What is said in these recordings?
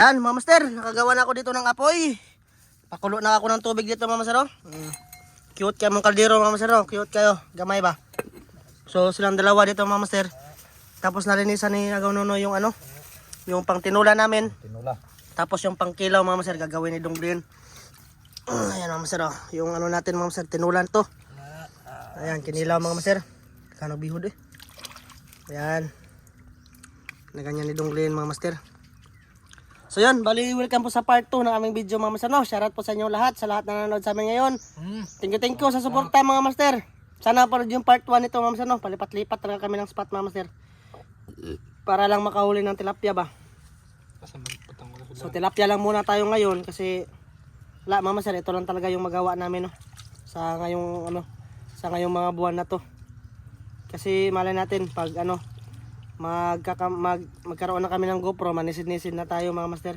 Yan mga master, nakagawa na ako dito ng apoy. Pakulo na ako ng tubig dito mga master. Cute kayo mga kaldero mga master. Cute kayo, gamay ba? So silang dalawa dito mga master. Tapos nalinisan ni Agaw Nuno yung ano, yung pang tinula namin. Tinula. Tapos yung pang kilaw mga master, gagawin ni Donglin. Ayan mga master, yung ano natin mga master, tinulan to. Ayan, kinilaw mga master. Kano bihod eh. Ayan. Na ganyan ni Donglin mga master. So yun, bali welcome po sa part 2 ng aming video mga master. No? Shoutout po sa inyo lahat, sa lahat na nanonood sa amin ngayon. Thank you sa suporta mga master. Sana pa yung part 1 nito mga master. No? Palipat-lipat talaga kami ng spot mga master. Para lang makahuli ng tilapia ba. So tilapia lang muna tayo ngayon kasi wala mga master, ito lang talaga yung magawa namin no? Sa ngayong ano, sa ngayong mga buwan na to. Kasi malay natin pag ano magkaroon na kami ng GoPro, manisid-nisid na tayo mga master.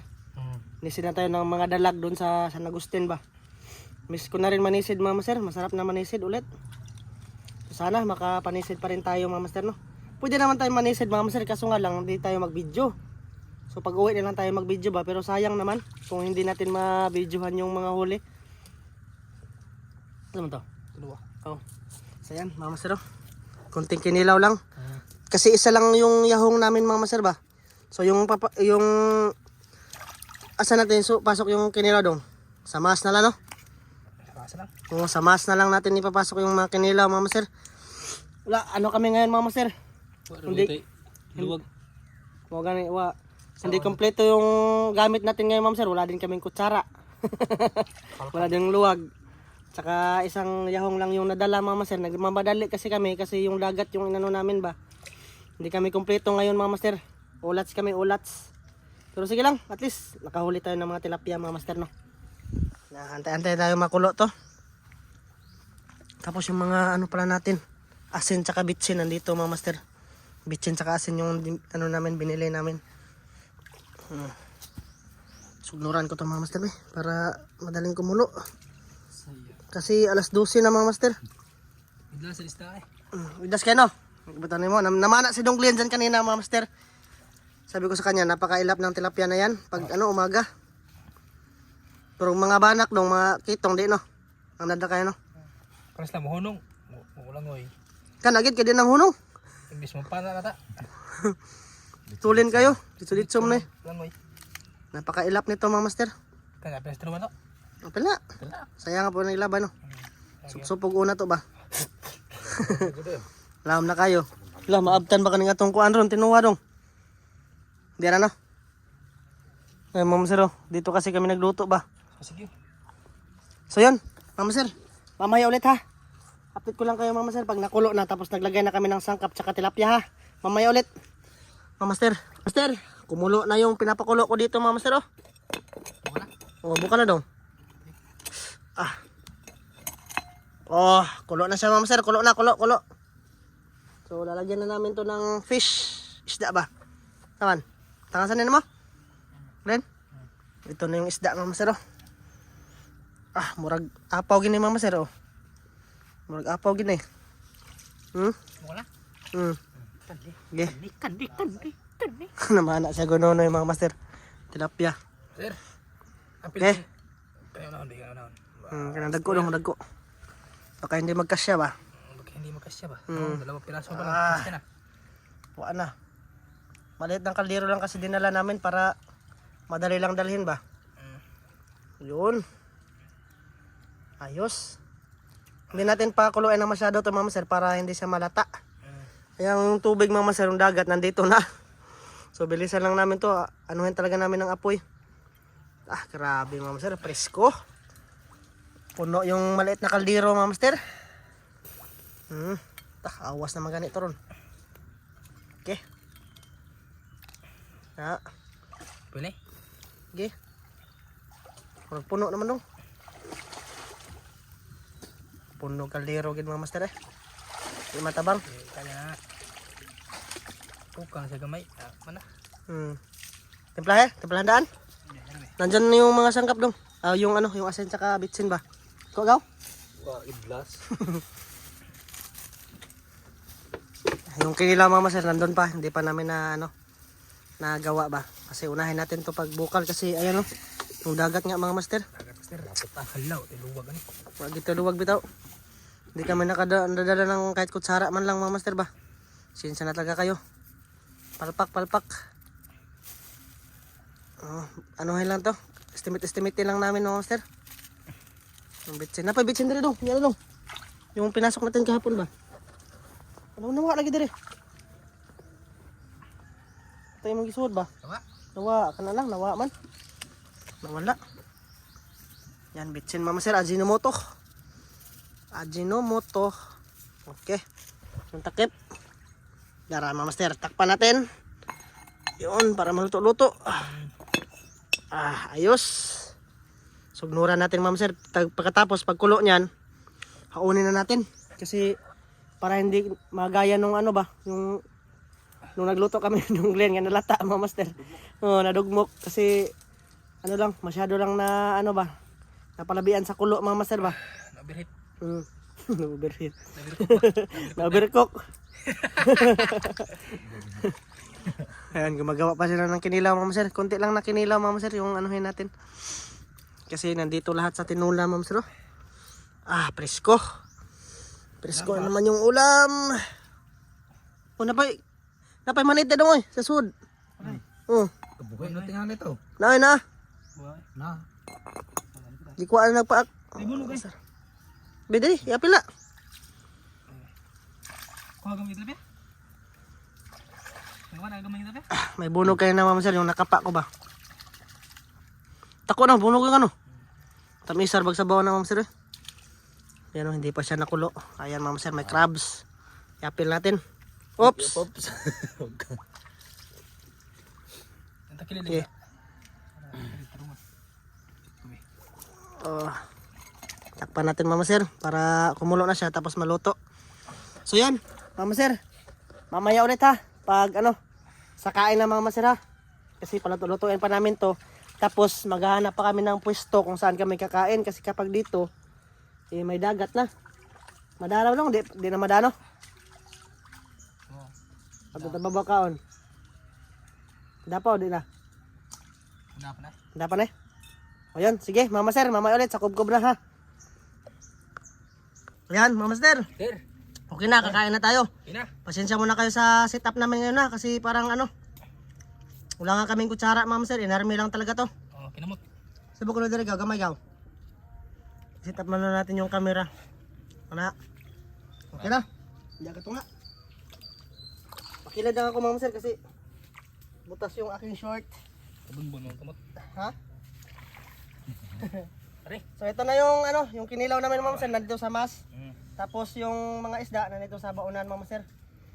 Nisid na tayo ng mga dalag doon sa San Agustin ba. Miss ko na rin manisid mga master, masarap na manisid ulit. So, sana makapanisid pa rin tayo mga master no. Pwede naman tayo manisid mga master, kaso nga lang hindi tayo mag-video. So pag uwi na lang tayo mag-video ba, pero sayang naman kung hindi natin ma-videohan yung mga huli. Ano to? Dalawa. Oh. So yan mga master, kunting kinilaw lang. Kasi isa lang yung yahong namin mga master ba. So yung asa natin so pasok yung kinilaw dong. Sa mas na lang no. Sa lang. Oo, sa mas na lang natin ipapasok yung mga kinilaw mga master. Wala ano kami ngayon mga master. Hindi luwag. Hindi kompleto yung gamit natin ngayon mga master. Wala din kaming kutsara. Wala din luwag. Tsaka isang yahong lang yung nadala mga master. Nagmamadali kasi kami kasi yung dagat yung inano namin ba. Hindi kami kompleto ngayon mga master. Ulats kami, ulats. Pero sige lang, at least nakahuli tayo ng mga tilapia mga master no. Antay-antay tayo makulo to. Tapos yung mga ano pala natin, asin tsaka bitsin nandito mga master. Bitsin tsaka asin yung ano namin, binili namin. Sugnuran ko to mga master para madaling kumulo. Kasi alas 12 na mga master. Bigla sa lista eh. Widas kayo no? Batanin mo, namana si Donglin dyan kanina mga master. Sabi ko sa kanya, napakailap ng tilapia na yan pag ano umaga. Pero mga banak dong, mga kitong di no. Ang nada kayo no. Paras lang mohonong. Mulang oy. Kanagid ka din ng hunong. Imbis mo pa na nata. Tulin kayo, dito-dito mo na eh. Lang oy. Napakailap nito mga master. Kaya pestro man to. Apel na. Sayang nga po ng ilaban no. Supog una to ba? Alam na kayo. Wala, maabtan ba kaning atong kuan ron, tinuwa dong. Di na no. Ay, mga master, dito kasi kami nagluto ba. Sige. So yun, mga master, mamaya ulit ha. Update ko lang kayo mga master pag nakulo na tapos naglagay na kami ng sangkap tsaka tilapia ha. Mamaya ulit. Mga master, master, kumulo na yung pinapakulo ko dito mga master oh. Buka na. Oh, buka na dong. Oh, kulo na siya mga master, kulo na, kulo. So lalagyan na namin to ng fish, isda ba? Taman, tangasan na mo? Ren? Ito na yung isda mga master oh. Murag apaw gini mga master oh. Murag apaw gini. Buka na. Kandi. Kandi. Namana siya gunono yung mga master. Tilapia. Sir. Okay. Kayo na hindi ka na. Kanang dagko dong, dagko. Baka hindi magkasya ba? Baka hindi magkasya ba? Dalawang piraso pa lang. Kasi na. Wala na. Maliit ng kaldero lang kasi dinala namin para madali lang dalhin ba? Yun. Ayos. Hindi natin pa kuluin ng masyado ito mga master para hindi siya malata. Yung tubig mga master, yung dagat nandito na. So bilisan lang namin to. Anuhin talaga namin ng apoy. Grabe mga master. Presko. Puno yung maliit na kaldero mga master. Awas naman ganito ron. Okay. Pwede? Okay. Puno naman dong. Puno kaldero gid mga master eh. Di matabang. Kaya na. Tukang sa gamay. Mana? Templahan daan. Nandyan yung mga sangkap dong. Yung ano, yung asin tsaka bitsin ba? Ikaw gaw? Iblas. Yung kinilaw mga master nandun pa, hindi pa namin na ano nagawa ba. Kasi unahin natin to pag bukal kasi ayan oh. Yung dagat nga mga master. Dagat master. Lapot ta. Halaw. Tiluwag ano. Wag ito luwag bitaw. Hindi kami nakadala ng kahit kutsara man lang mga master ba. Sinsya na talaga kayo. Palpak. Oh, anuhin lang to. Estimate lang namin mga master. Yung bitsin. Napay bitsin dito dong. Yan dong. Yung pinasok natin kahapon ba. Ano nawa lagi dire. Ito yung magisuod ba? Tawa. Nawa ka na lang. Nawa man. Nawala. Yan bitsin mga master. Ajinomoto. Okay. Yung takip. Gara mga master. Takpan natin. Yun. Para maluto-luto. Ayos. Sugnuran natin mga master. Pagkatapos pagkulo niyan, haunin na natin. Kasi para hindi magaya nung ano ba, yung nung nagluto kami nung Glenn nga nalata mga master. Nadugmok kasi ano lang, masyado lang na ano ba, napalabian sa kulo mga master ba. Nabirhit. Overheat. Nabirhit. Na-overcook. Ayan, gumagawa pa sila ng kinilaw mga master. Konti lang na kinilaw mga master yung anuhin natin. Kasi nandito lahat sa tinula mga master. Presko. Presko na naman yung ulam. Napay manit na dong sa sud. Kabuhay na tingnan nito. Na. Na. Di ko ano nagpaak. Libuno guys. Bede, yapila. Kuha gamit labi. Ngawa na gamit labi. May bunog kayo na mga master yung nakapa ko ba. Tako na, bunog yung ano. Tamisar bag sa bawang na mga master. Yan o, hindi pa siya nakulo. Ayan mga master, may crabs. Yapil natin. Oops. Okay. Takpan natin mama sir para kumulo na siya tapos maluto. So yan, mama sir. Mamaya ulit ha. Pag ano, sakain na mama sir ha. Kasi paluto-lutuin pa namin to. Tapos maghahanap pa kami ng pwesto kung saan kami kakain. Kasi kapag dito, may dagat na. Madalaw lang, di na madano. At ito babakaon. Dapaw, di na. Dapat na. O yan, sige, mama sir, mamaya ulit sa kubkob na ha. Ayan, mama sir. Sir. Okay na, kakain na tayo. Ina. Pasensya muna kayo sa setup namin ngayon na kasi parang ano, wala nga kaming kutsara mama sir, inarmy lang talaga to. Kinamot. Subok ko na diri, gamay gaw. Setup muna natin yung camera. Ana. Okay na. Hindi ka to nga. Pakilad lang ako mama sir kasi butas yung aking short. Kabunbon ng kamot. Ha? Are. So ito na yung ano, yung kinilaw namin mama sir nandito sa mas. Tapos yung mga isda nandito sa baunan mama sir.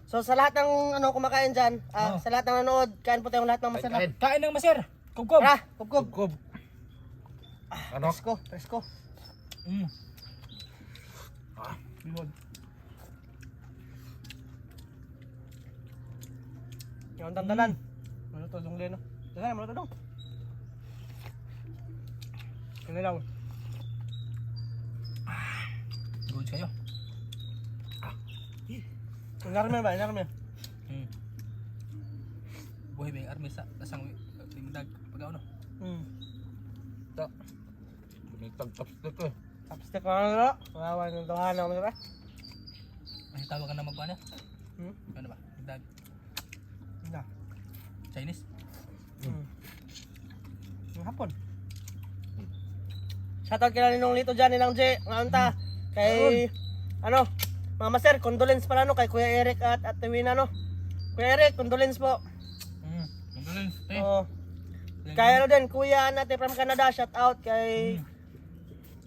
So sa lahat ng ano kumakain diyan, sa lahat ng nanood, kain po tayong lahat ng maser. Kain ng maser. Kubkob. Tara, kubkob. Kubkob. Ano? Presko. Limon. Yung dandanan. Ano to, yung leno. Dandanan, ano to dong? Kinilaw. Good kayo. Inarme ba? Inarme. Buhay ba yung army sa lasang tingdag pag ano? Ito. Bumitag tapstick eh. Tapstick ko na nalo. Kawawa ng tuhan ako ba? May tawag ka na magpana? Ano ba? Tingdag. Hindi. Chinese? Yung hapon. Shoutout kila ninong Lito dyan, ninang J. Ngayon ta. Kay, ano, mga master, condolence pala no, kay Kuya Eric at Ate Wina no. Kuya Eric, condolence po. Condolence. Oo. Kay ano din, Kuya Ate from Canada, shout out kay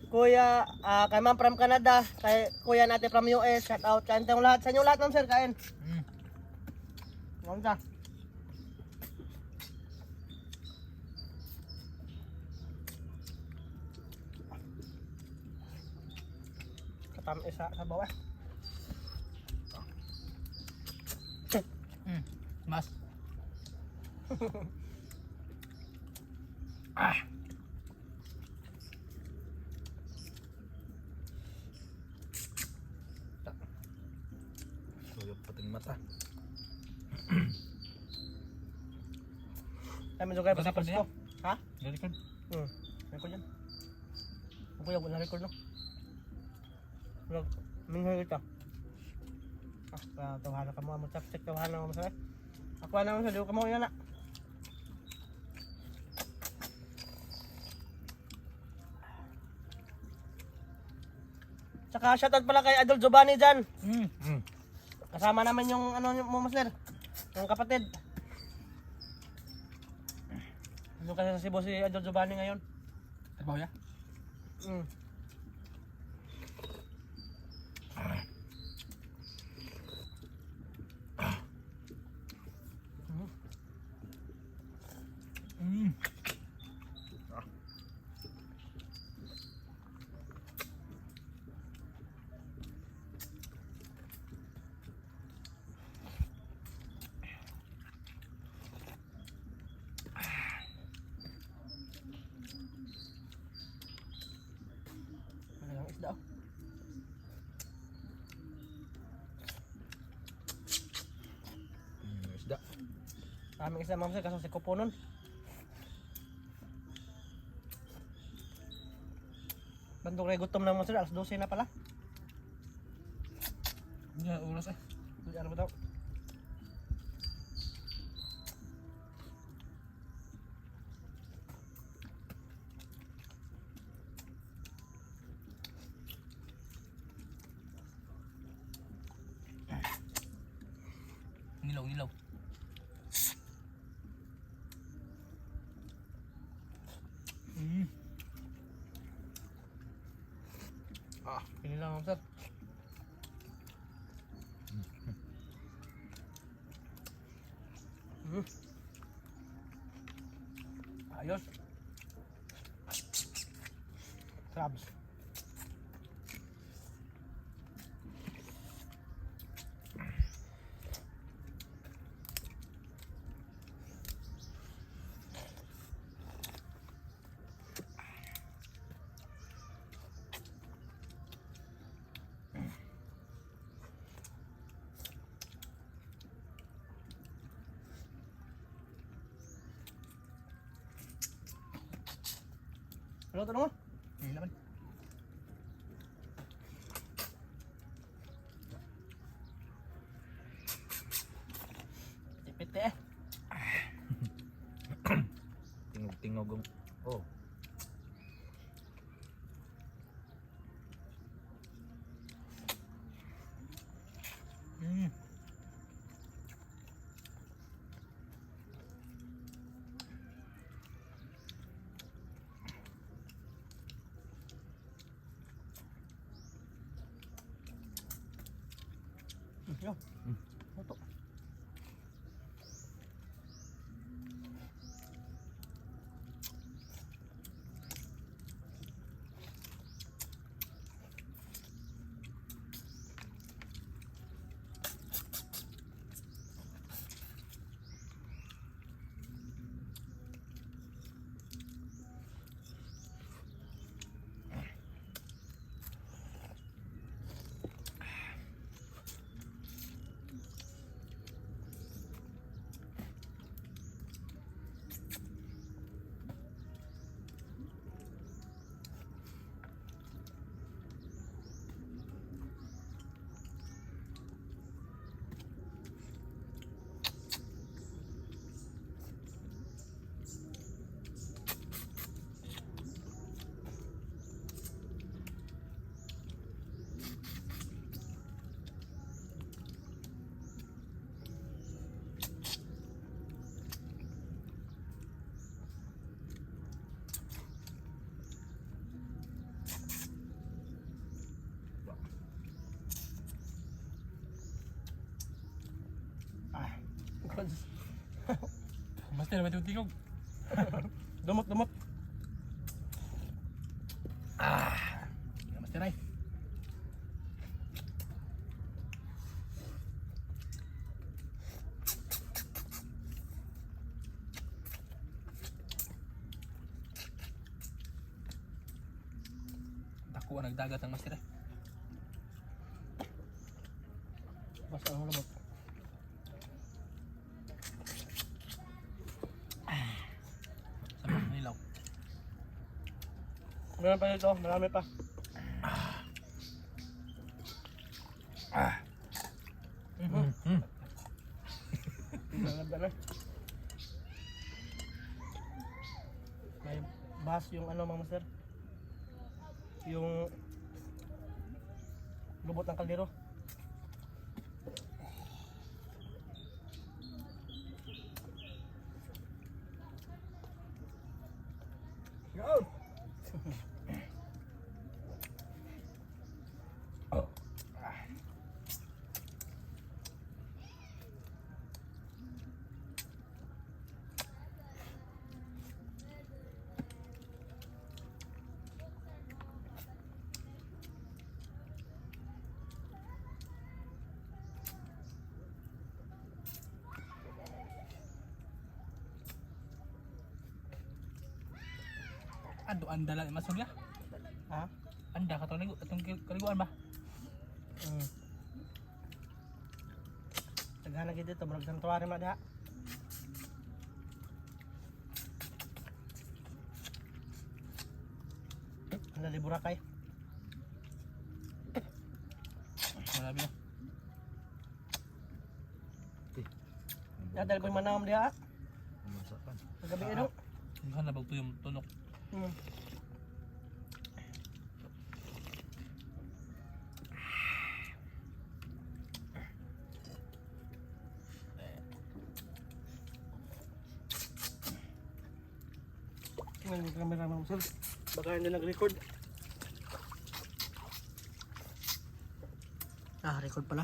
Kuya, kay Ma'am from Canada, kay Kuya Ate from US, shout out kay antong lahat, sa inyo lahat ma'am sir, kain. Ngayon ta. Katam isa sa bawah. Mas. Suyok pating mata. Kami dugay pa sa Basta pa Pasko. Ha? Record. Record yan. Ang kuya, wala record no? Vlog. Minghoy kita. Tawhana ka mo. Mag-check tawhana mo masakit. Ako na naman sa diyo ka mo yan na. Tsaka shoutout pala kay Adol Giovanni dyan. Kasama naman yung ano mo master. Yung kapatid. Doon kasi sa Cebu si Adol Giovanni ngayon. Trabaho ya? Mm. Malagang isda oh. Isda. Aming isda mamsay kaso si Kupo nun. Bandok rin gutom na mamsay, alas 12 na pala. Hindi oras eh. Hindi ano ba daw? Nilaw. Ini lang mamsay. Ayos. Crabs. Ano ito naman? Hindi naman. Tipit eh. Tingog ang... Oh. Yo. Ito. Master, may tingog. Dumot. Master ay. Dako ang nagdagat ang master eh. Basta ang lumot. Meron pa dito, marami pa. Maganda na. May bas yung ano mga master. Yung lubot ng kaldero. Go! Ando anda lang masuk ya. Ha? Anda katong kaliguan ba? Tagana kita dito, marag santuari ma diha. Ano di Boracay? Malabi na. Ya dali pag manam diha. Gabi ano? Ang na bagto yung tunok. May camera mo sir. Baka hindi nag-record. Record pala.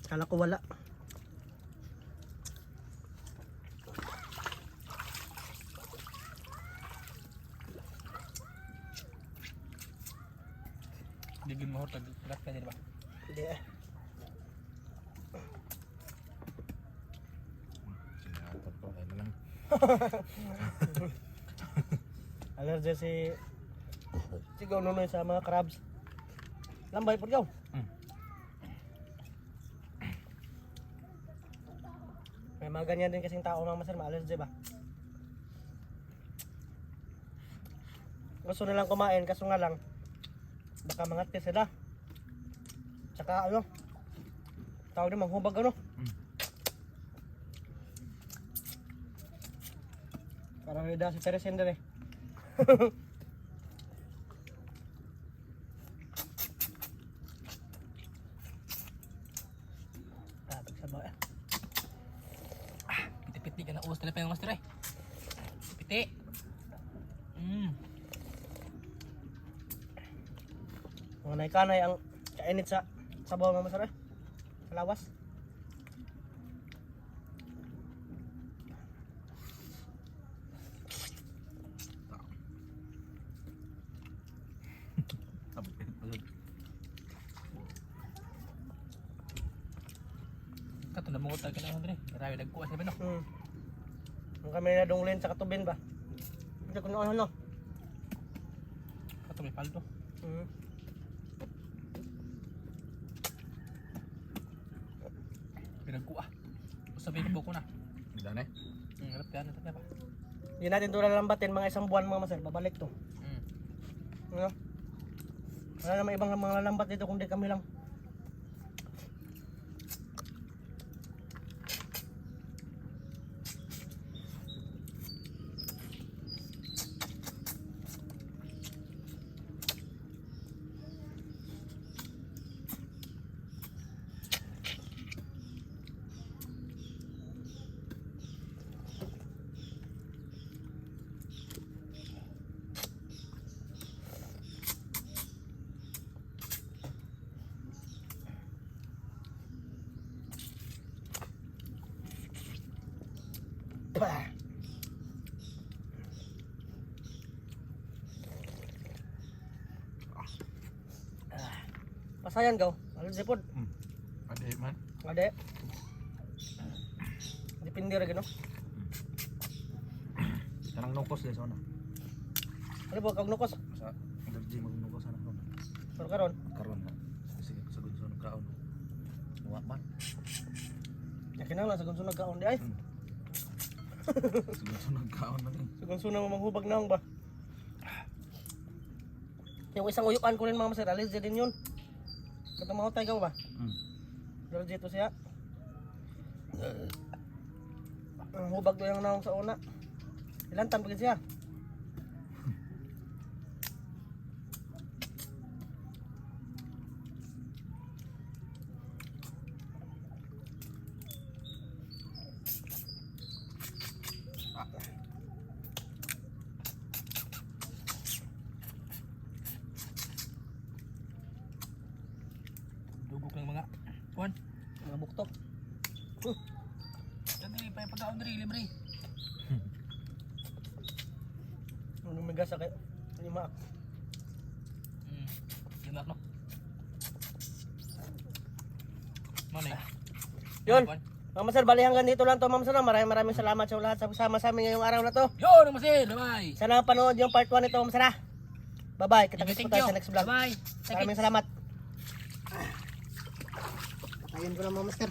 Kala ko wala. Digin mo hortag rat ka ba? Hindi eh. Sinatot ko ay lang. Allergy si Sigaw nunoy sa mga crabs. Lambay po ikaw. May mga ganyan din kasing tao mga master, ma-allergy ba? Gusto nilang kumain, kaso nga lang baka mangatis sila. Tsaka ano, tawag din manghubag ano. Parang rida si Teresin din eh. Pagsabaw eh. Piti-piti ka na uwas talaga yung master eh. Piti. Mga naikanay ang kainit sa sabaw mga masarap. Sa lawas. Kato na mo ka na Andre. Marami nagkuha sa bino. Ang kami na dunglin sa katubin ba? Hindi ko na ano. Kato may paldo. Pinagkuha. Sabihin ko na. Hindi na eh. Harap ka na tatya pa. Hindi natin ito lalambatin mga isang buwan mga masar. Babalik to. Ano? Wala naman ibang mga lalambat dito kundi kami lang. Pasayan gaw. Ano di pod? Ade man. Ade. Dipindi ra gino. Kanang nukos deh sana. Ano po kag nukos? Sa allergy mag nukos sana karon. Pero karon, Karon ha. Sige sa gunso ng kaon. Wa man. yakin lang sa gunso nagkaon di ay. Sa gunso ng kaon man. Sa gunso na manghubag naong ba? Yung isang uyukan ko rin mga master, allergy din yun. Katang mga tayo ba? Allergy to siya. Ang hubag doon yung naong sa una. Ilan tan pagkat siya? Dugok ng mga kuan. Mga buktok. Dali pa yung pagkaon diri libre. Ang lumigas sa kay. Lima. Lima no. Mano Yun. Mga master, bali hanggang dito lang to mga master. Maraming salamat sa lahat sa kasama sa amin ngayong araw na to. Yo, namasir, bye. Sana panood yung part 1 nito mga master. Bye-bye. Kita-kits po Thank tayo you. sa next vlog. Bye. Maraming salamat. Ayun ko lang mga master.